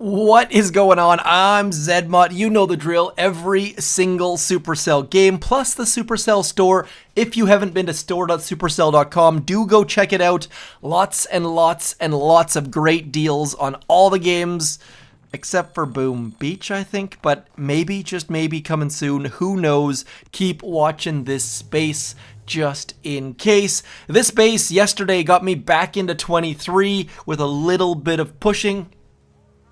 What is going on? I'm Zedmot. You know the drill. Every single Supercell game, plus the Supercell store. If you haven't been to store.supercell.com, do go check it out. Lots and lots and lots of great deals on all the games, except for Boom Beach, I think. But maybe, just maybe, coming soon. Who knows? Keep watching this space just in case. This base yesterday got me back into 23 with a little bit of pushing.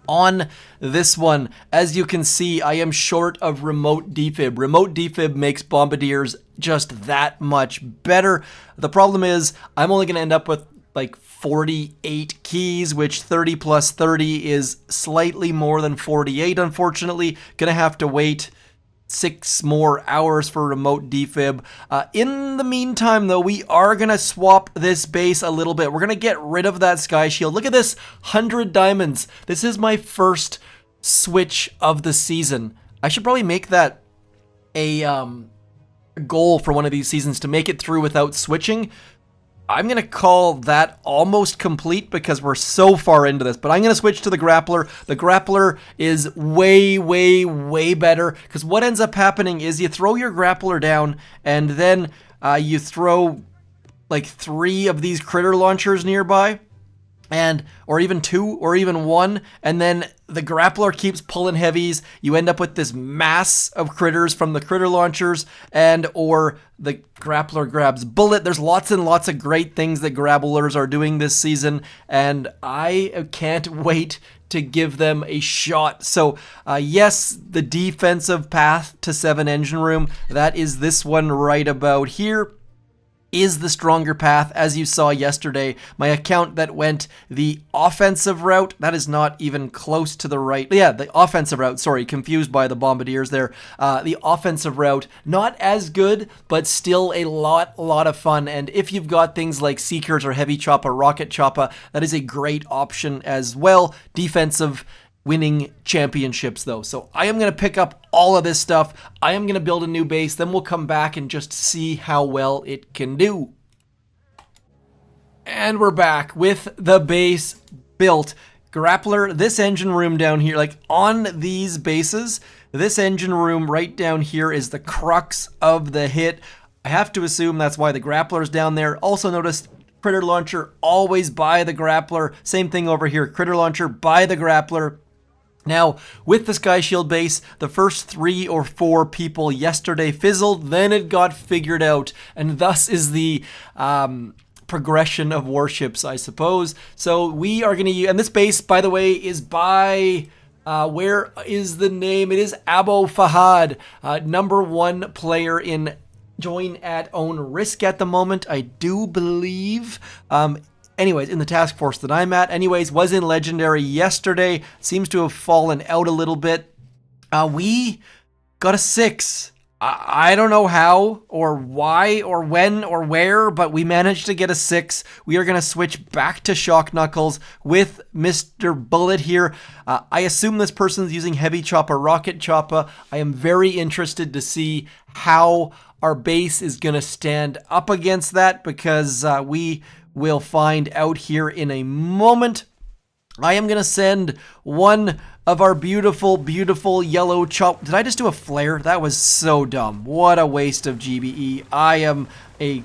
On this one, as you can see, I am short of remote defib. Remote defib makes bombardiers just that much better. The problem is I'm only going to end up with like 48 keys, which 30 plus 30 is slightly more than 48, unfortunately. Gonna have to wait 6 more hours for remote defib. In the meantime, though, we are going to swap this base a little bit. We're going to get rid of that sky shield. Look at this, 100 diamonds. This is my first switch of the season. I should probably make that a goal for one of these seasons, to make it through without switching. I'm going to call that almost complete because we're so far into this, but I'm going to switch to the Grappler. The Grappler is way, way, way better because what ends up happening is you throw your Grappler down and then you throw like 3 of these critter launchers nearby, or even 2 or even 1, and then the Grappler keeps pulling heavies. You end up with this mass of critters from the critter launchers, or the Grappler grabs bullet. There's lots and lots of great things that Grapplers are doing this season, and I can't wait to give them a shot. So yes, the defensive path to 7 engine room, that is this one right about here, is the stronger path. As you saw yesterday, my account that went the offensive route, that is not even close to the right. Yeah, the offensive route, sorry, confused by the bombardiers there. The offensive route, not as good, but still a lot of fun. And if you've got things like Seekers or Heavy Chopper, Rocket Chopper, that is a great option as well. Defensive winning championships though. So I am going to pick up all of this stuff. I am going to build a new base. Then we'll come back and just see how well it can do. And we're back with the base built. Grappler, this engine room down here, like on these bases, this engine room right down here is the crux of the hit. I have to assume that's why the Grappler's down there. Also notice critter launcher always by the Grappler. Same thing over here, critter launcher by the Grappler. Now, with the Sky Shield base, the first 3 or 4 people yesterday fizzled, then it got figured out, and thus is the progression of warships, I suppose. So we are going to use, and this base, by the way, is by, where is the name? It is Abu Fahad, #1 player in Join at Own Risk at the moment, I do believe. Anyways, in the task force that I'm at. Anyways, was in Legendary yesterday. Seems to have fallen out a little bit. We got a 6. I don't know how or why or when or where, but we managed to get a 6. We are going to switch back to Shock Knuckles with Mr. Bullet here. I assume this person's using Heavy Chopper, Rocket Chopper. I am very interested to see how our base is going to stand up against that, because we will find out here in a moment. I am going to send one of our beautiful, beautiful yellow chop. Did I just do a flare? That was so dumb. What a waste of GBE. I am a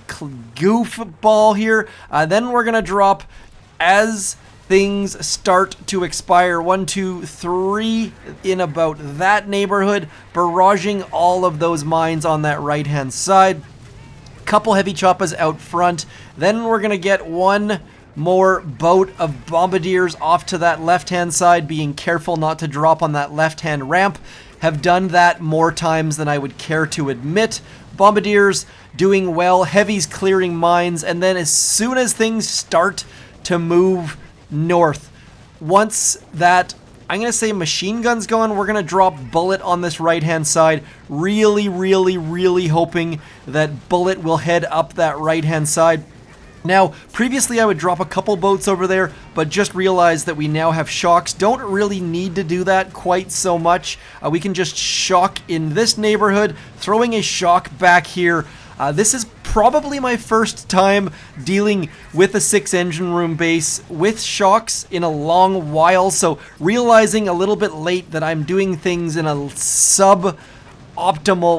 goofball here. Then we're going to drop as things start to expire. 1, 2, 3 in about that neighborhood. Barraging all of those mines on that right-hand side. Couple heavy choppers out front. Then we're going to get one more boat of bombardiers off to that left-hand side, being careful not to drop on that left-hand ramp. Have done that more times than I would care to admit. Bombardiers doing well, heavies clearing mines, and then as soon as things start to move north, once that, I'm going to say machine gun's going, we're going to drop Bullet on this right-hand side. Really, really, really hoping that Bullet will head up that right-hand side. Now, previously I would drop a couple boats over there, but just realized that we now have shocks. Don't really need to do that quite so much. We can just shock in this neighborhood, throwing a shock back here. This is probably my first time dealing with a 6 engine room base with shocks in a long while, so realizing a little bit late that I'm doing things in a sub-optimal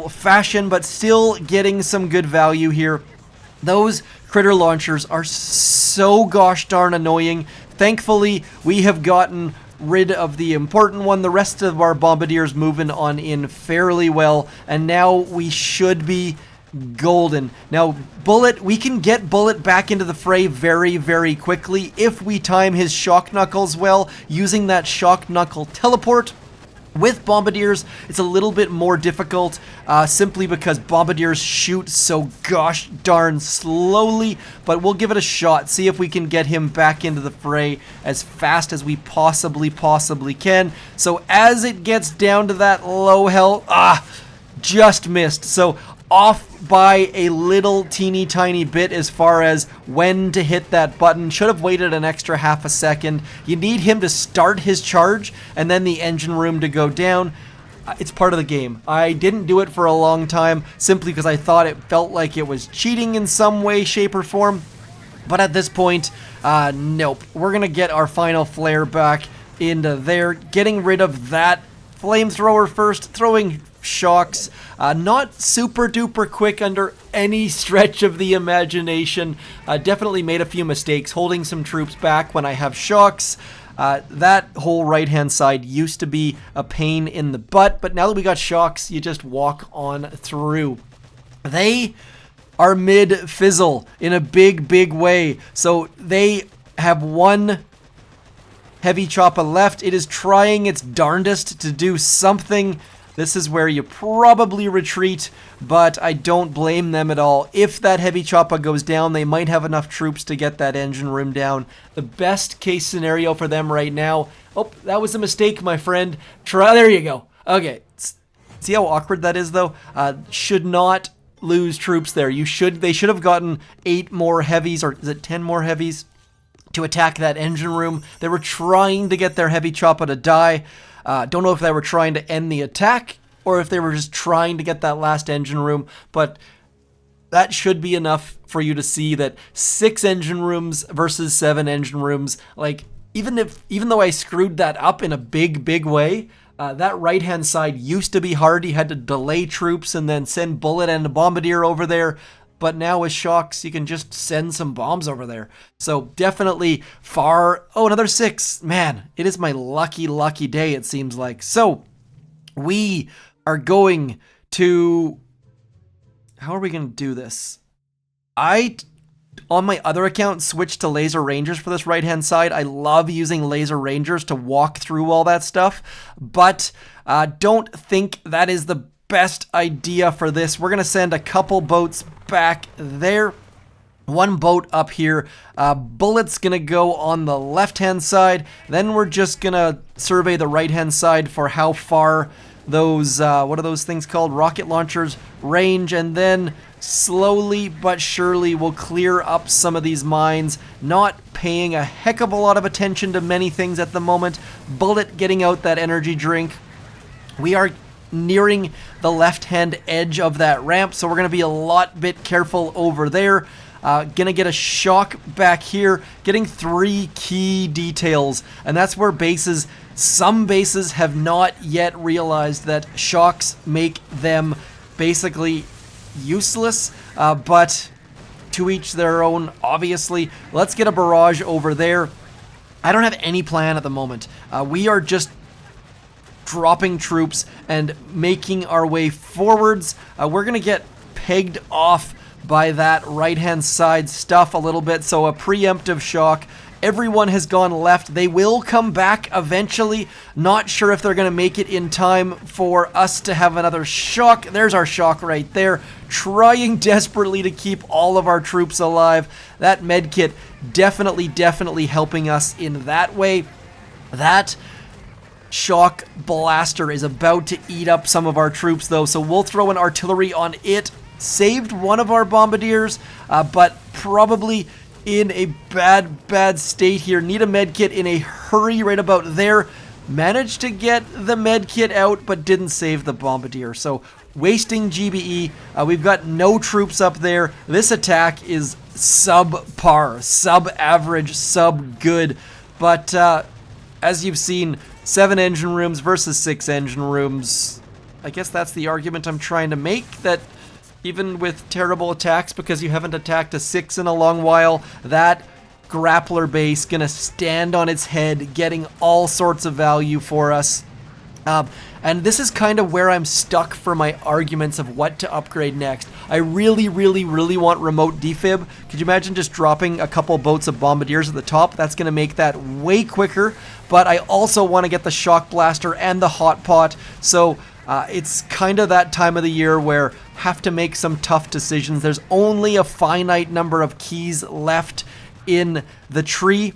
fashion, but still getting some good value here. Those critter launchers are so gosh darn annoying. Thankfully, we have gotten rid of the important one. The rest of our bombardiers moving on in fairly well, and now we should be golden. Now, Bullet, we can get Bullet back into the fray very, very quickly if we time his shock knuckles well, using that shock knuckle teleport. With bombardiers, it's a little bit more difficult, simply because bombardiers shoot so gosh darn slowly, but we'll give it a shot, see if we can get him back into the fray as fast as we possibly can. So as it gets down to that low health, just missed. So off by a little teeny tiny bit as far as when to hit that button. Should have waited an extra half a second. You need him to start his charge and then the engine room to go down. It's part of the game. I didn't do it for a long time simply because I thought it felt like it was cheating in some way, shape, or form. But at this point, nope. We're going to get our final flare back into there, getting rid of that flamethrower first, throwing shocks. Not super duper quick under any stretch of the imagination. Definitely made a few mistakes holding some troops back when I have shocks. That whole right hand side used to be a pain in the butt, but now that we got shocks, you just walk on through. They are mid fizzle in a big way, so they have one heavy chopper left. It is trying its darndest to do something. This is where you probably retreat, but I don't blame them at all. If that heavy chopper goes down, they might have enough troops to get that engine room down. The best case scenario for them right now. Oh, that was a mistake, my friend. There you go. Okay. See how awkward that is, though? Should not lose troops there. They should have gotten 8 more heavies, or is it 10 more heavies, to attack that engine room. They were trying to get their heavy chopper to die. Don't know if they were trying to end the attack or if they were just trying to get that last engine room, but that should be enough for you to see that 6 engine rooms versus 7 engine rooms, like, even though I screwed that up in a big way, that right-hand side used to be hard. You had to delay troops and then send Bullet and a bombardier over there. But now with shocks, you can just send some bombs over there. So definitely far. Oh, another 6. Man, it is my lucky day, it seems like. So we are going to... How are we going to do this? On my other account, switched to laser rangers for this right-hand side. I love using laser rangers to walk through all that stuff. But don't think that is the best idea for this. We're going to send a couple boats back there. One boat up here. Bullet's going to go on the left-hand side. Then we're just going to survey the right-hand side for how far those, what are those things called? Rocket launchers range. And then slowly but surely we'll clear up some of these mines. Not paying a heck of a lot of attention to many things at the moment. Bullet getting out that energy drink. We are nearing the left-hand edge of that ramp, so we're going to be a lot bit careful over there. Gonna get a shock back here, getting 3 key details, and that's where some bases have not yet realized that shocks make them basically useless, but to each their own, obviously. Let's get a barrage over there. I don't have any plan at the moment. We are just dropping troops and making our way forwards. We're gonna get pegged off by that right-hand side stuff a little bit, so a preemptive shock. Everyone has gone left. They will come back eventually. Not sure if they're going to make it in time for us to have another shock. There's our shock right there. Trying desperately to keep all of our troops alive. That medkit definitely helping us in that way. That shock blaster is about to eat up some of our troops though, so we'll throw an artillery on it. Saved one of our bombardiers, but probably in a bad state here. Need a medkit in a hurry right about there. Managed to get the medkit out, but didn't save the bombardier. So wasting GBE. We've got no troops up there. This attack is subpar, sub-average, sub-good. But as you've seen, 7 engine rooms versus 6 engine rooms. I guess that's the argument I'm trying to make, that even with terrible attacks, because you haven't attacked a 6 in a long while, that grappler base gonna stand on its head, getting all sorts of value for us. And this is kind of where I'm stuck for my arguments of what to upgrade next. I really want remote defib. Could you imagine just dropping a couple boats of bombardiers at the top? That's going to make that way quicker. But I also want to get the shock blaster and the hot pot. So it's kind of that time of the year where have to make some tough decisions. There's only a finite number of keys left in the tree.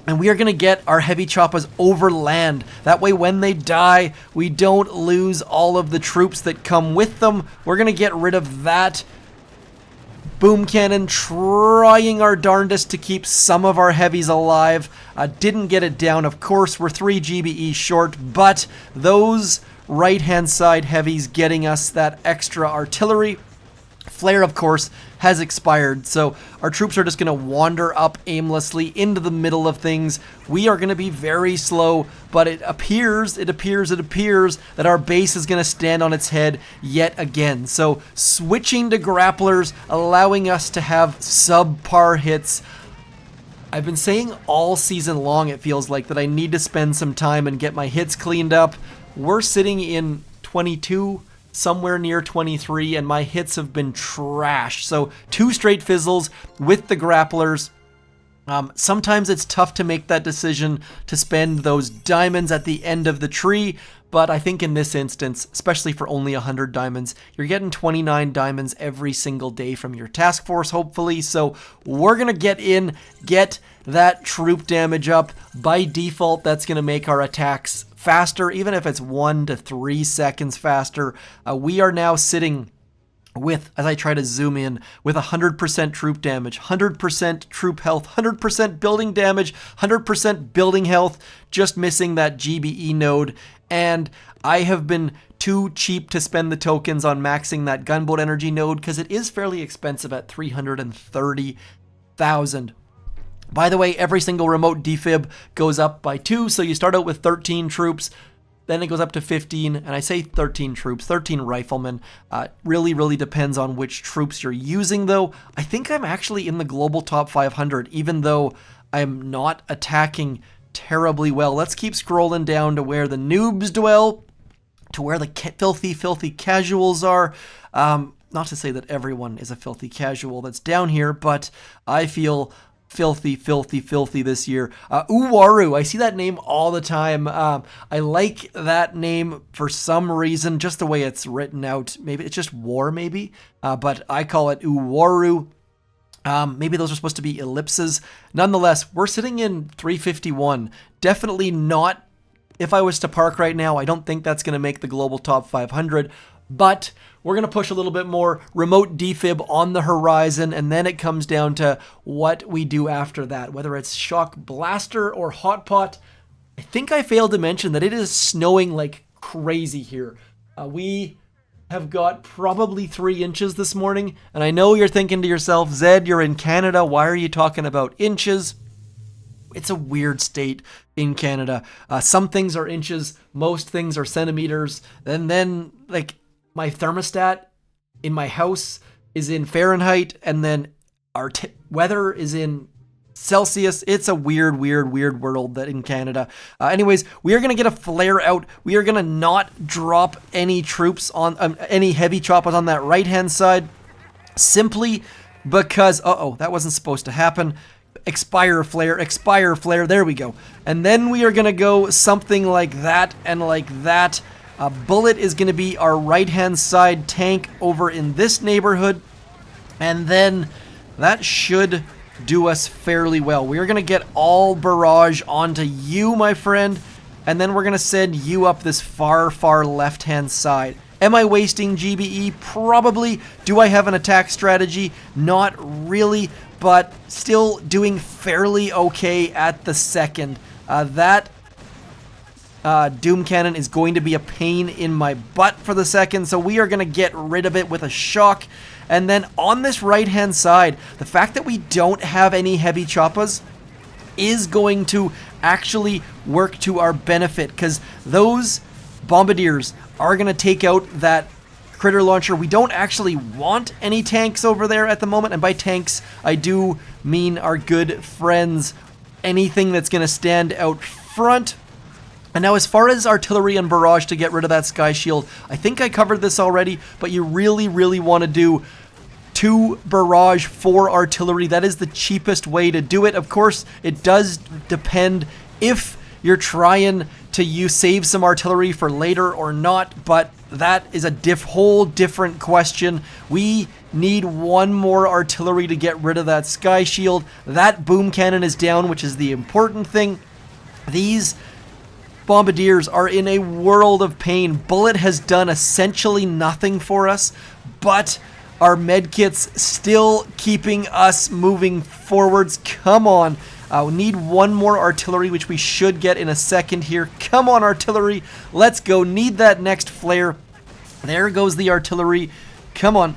And we are going to get our heavy choppers over land. That way when they die, we don't lose all of the troops that come with them. We're going to get rid of that boom cannon, trying our darndest to keep some of our heavies alive. Didn't get it down, of course. We're 3 GBE short, but those right-hand side heavies getting us that extra artillery. Flare, of course, has expired, so our troops are just going to wander up aimlessly into the middle of things. We are going to be very slow, but it appears that our base is going to stand on its head yet again. So switching to grapplers, allowing us to have subpar hits. I've been saying all season long, it feels like, that I need to spend some time and get my hits cleaned up. We're sitting in 22, somewhere near 23, and my hits have been trash. So 2 straight fizzles with the grapplers. Sometimes it's tough to make that decision to spend those diamonds at the end of the tree, but I think in this instance, especially for only 100 diamonds, you're getting 29 diamonds every single day from your task force, hopefully. So we're gonna get that troop damage up. By default, that's gonna make our attacks faster, even if it's 1 to 3 seconds faster. We are now sitting with, as I try to zoom in, with 100% troop damage, 100% troop health, 100% building damage, 100% building health, just missing that GBE node. And I have been too cheap to spend the tokens on maxing that gunboat energy node because it is fairly expensive at 330,000. By the way, every single remote defib goes up by 2, so you start out with 13 troops, then it goes up to 15, and I say 13 troops, 13 riflemen. Really depends on which troops you're using, though. I think I'm actually in the global top 500, even though I'm not attacking terribly well. Let's keep scrolling down to where the noobs dwell, to where the filthy casuals are. Not to say that everyone is a filthy casual that's down here, but I feel filthy this year. Uwaru, I see that name all the time. I like that name for some reason, just the way it's written out. Maybe it's just war, but I call it Uwaru. Maybe those are supposed to be ellipses. Nonetheless, we're sitting in 351. Definitely not, if I was to park right now, I don't think that's going to make the global top 500, but we're going to push a little bit more. Remote defib on the horizon, and then it comes down to what we do after that, whether it's shock blaster or hot pot. I think I failed to mention that it is snowing like crazy here. We have got probably 3 inches this morning, and I know you're thinking to yourself, Zed, you're in Canada, why are you talking about inches? It's a weird state in Canada. Some things are inches, most things are centimeters, and then like my thermostat in my house is in Fahrenheit, and then our weather is in Celsius. It's a weird world that in Canada. Anyways, we are going to get a flare out. We are going to not drop any troops on, any heavy choppers on that right-hand side, simply because, that wasn't supposed to happen. Expire flare, there we go. And then we are going to go something like that and like that. Bullet is going to be our right-hand side tank over in this neighborhood. And then that should do us fairly well. We are going to get all barrage onto you, my friend. And then we're going to send you up this far left-hand side. Am I wasting GBE? Probably. Do I have an attack strategy? Not really, but still doing fairly okay at the second. That Doom Cannon is going to be a pain in my butt for the second, so we are going to get rid of it with a shock. And then on this right-hand side, the fact that we don't have any heavy choppas is going to actually work to our benefit, because those bombardiers are going to take out that critter launcher. We don't actually want any tanks over there at the moment, and by tanks, I do mean our good friends, anything that's going to stand out front. And now as far as artillery and barrage to get rid of that sky shield, I think I covered this already, but you really, really want to do 2 barrage, 4 artillery. That is the cheapest way to do it. Of course, it does depend if you're trying to save some artillery for later or not, but that is a whole different question. We need 1 more artillery to get rid of that sky shield. That boom cannon is down, which is the important thing. These bombardiers are in a world of pain. Bullet has done essentially nothing for us, but our medkits still keeping us moving forwards. Come on. We need 1 more artillery, which we should get in a second here. Come on, artillery. Let's go. Need that next flare. There goes the artillery. Come on.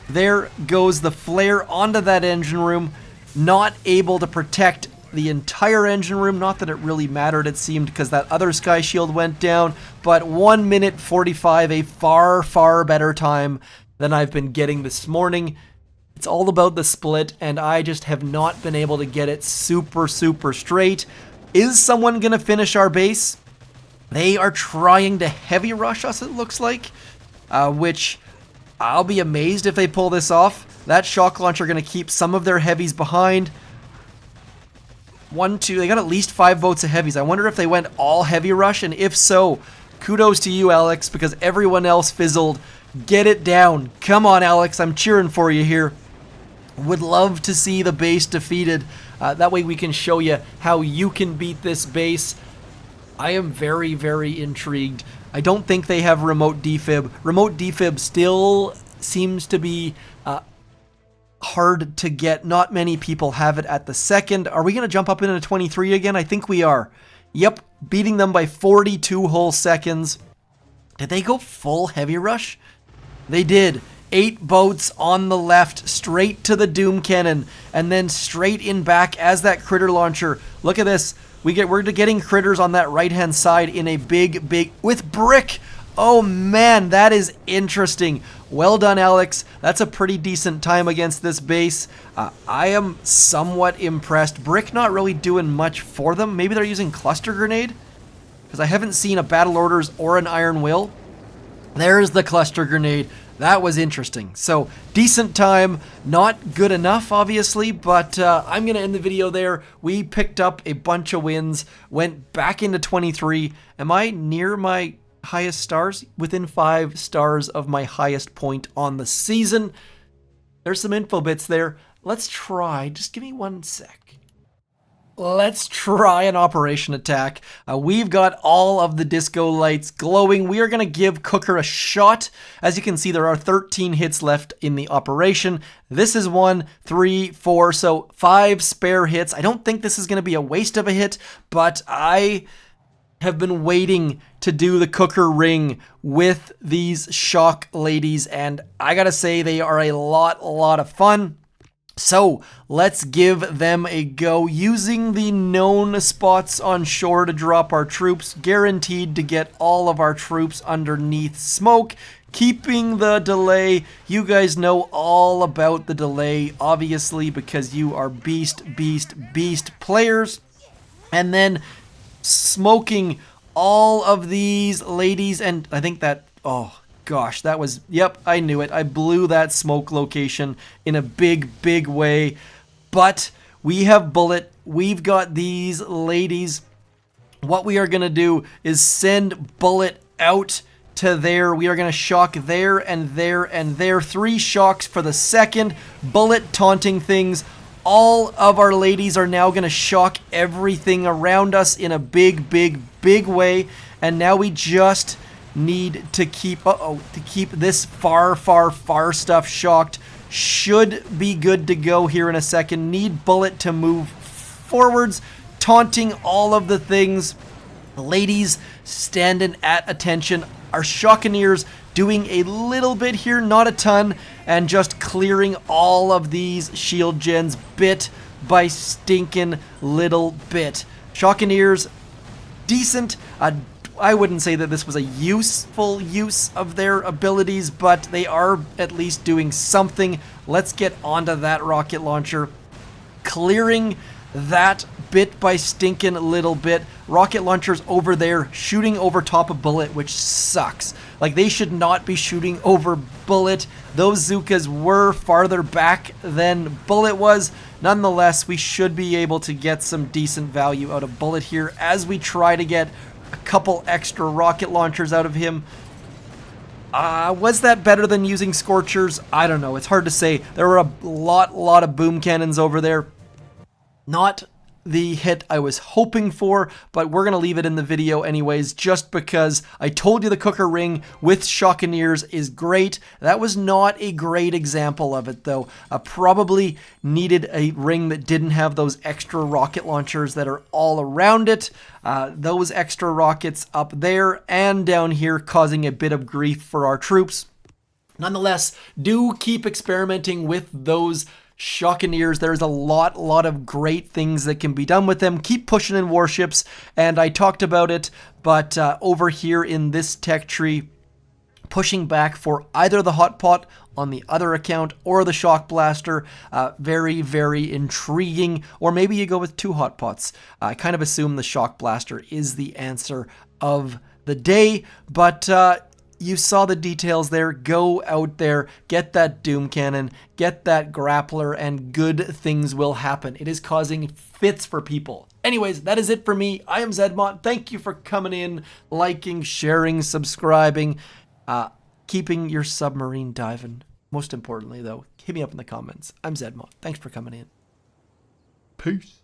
There goes the flare onto that engine room. Not able to protect the entire engine room. Not that it really mattered, it seemed, because that other sky shield went down. But 1 minute 45, a far, far better time than I've been getting this morning. It's all about the split, and I just have not been able to get it super, super straight. Is someone going to finish our base? They are trying to heavy rush us, it looks like, which I'll be amazed if they pull this off. That shock launcher going to keep some of their heavies behind. 1, 2, they got at least 5 boats of heavies. I wonder if they went all heavy rush, and if so, kudos to you, Alex, because everyone else fizzled. Get it down. Come on, Alex, I'm cheering for you here. Would love to see the base defeated. That way we can show you how you can beat this base. I am very, very intrigued. I don't think they have remote defib. Remote defib still seems to be hard to get. Not many people have it at the second. Are we going to jump up into 23 again? I think we are. Yep, beating them by 42 whole seconds. Did they go full heavy rush? They did. 8 boats on the left, straight to the Doom Cannon, and then straight in back as that critter launcher. Look at this. We're getting critters on that right-hand side in a big, with brick. Oh man, that is interesting. Well done, Alex. That's a pretty decent time against this base. I am somewhat impressed. Brick not really doing much for them. Maybe they're using cluster grenade, because I haven't seen a battle orders or an iron will. There's the cluster grenade. That was interesting. So, decent time, not good enough, obviously, but I'm going to end the video there. We picked up a bunch of wins, went back into 23. Am I near my highest stars? Within 5 stars of my highest point on the season. There's some info bits there. Let's try, just give me 1 sec. Let's try an operation attack. We've got all of the disco lights glowing. We are going to give Cooker a shot. As you can see, there are 13 hits left in the operation. This is 1, 3, 4, so 5 spare hits. I don't think this is going to be a waste of a hit, but I have been waiting to do the Cooker ring with these shock ladies, and I gotta say they are a lot of fun. So let's give them a go, using the known spots on shore to drop our troops, guaranteed to get all of our troops underneath smoke, keeping the delay. You guys know all about the delay, obviously, because you are beast players. And then smoking all of these ladies, and I think that, oh gosh, that was, yep, I knew it. I blew that smoke location in a big way. But we have Bullet. We've got these ladies. What we are going to do is send Bullet out to there. We are going to shock there and there and there. 3 shocks for the second. Bullet taunting things. All of our ladies are now going to shock everything around us in a big way. And now we just need to keep this far stuff shocked. Should be good to go here in a second. Need Bullet to move forwards, taunting all of the things. The ladies standing at attention. Our Shockeneers doing a little bit here, not a ton, and just clearing all of these shield gens bit by stinking little bit. Shockeneers, decent. I wouldn't say that this was a useful use of their abilities, but they are at least doing something. Let's get onto that rocket launcher. Clearing that bit by stinking little bit. Rocket launchers over there shooting over top of Bullet, which sucks. Like, they should not be shooting over Bullet. Those Zookas were farther back than Bullet was. Nonetheless, we should be able to get some decent value out of Bullet here as we try to get a couple extra rocket launchers out of him. Was that better than using Scorchers? I don't know. It's hard to say. There were a lot of boom cannons over there. Not the hit I was hoping for, but we're going to leave it in the video anyways, just because I told you the cooker ring with Shockeneers is great. That was not a great example of it, though. Probably needed a ring that didn't have those extra rocket launchers that are all around it. Those extra rockets up there and down here causing a bit of grief for our troops. Nonetheless, do keep experimenting with those Shockeneers. There's a lot of great things that can be done with them. Keep pushing in warships, and I talked about it, but over here in this tech tree, pushing back for either the hot pot on the other account or the shock blaster. Very intriguing. Or maybe you go with 2 hot pots. I kind of assume the shock blaster is the answer of the day, but you saw the details there. Go out there, get that Doom Cannon, get that Grappler, and good things will happen. It is causing fits for people. Anyways, that is it for me. I am Zedmont. Thank you for coming in, liking, sharing, subscribing, keeping your submarine diving. Most importantly, though, hit me up in the comments. I'm Zedmont. Thanks for coming in. Peace.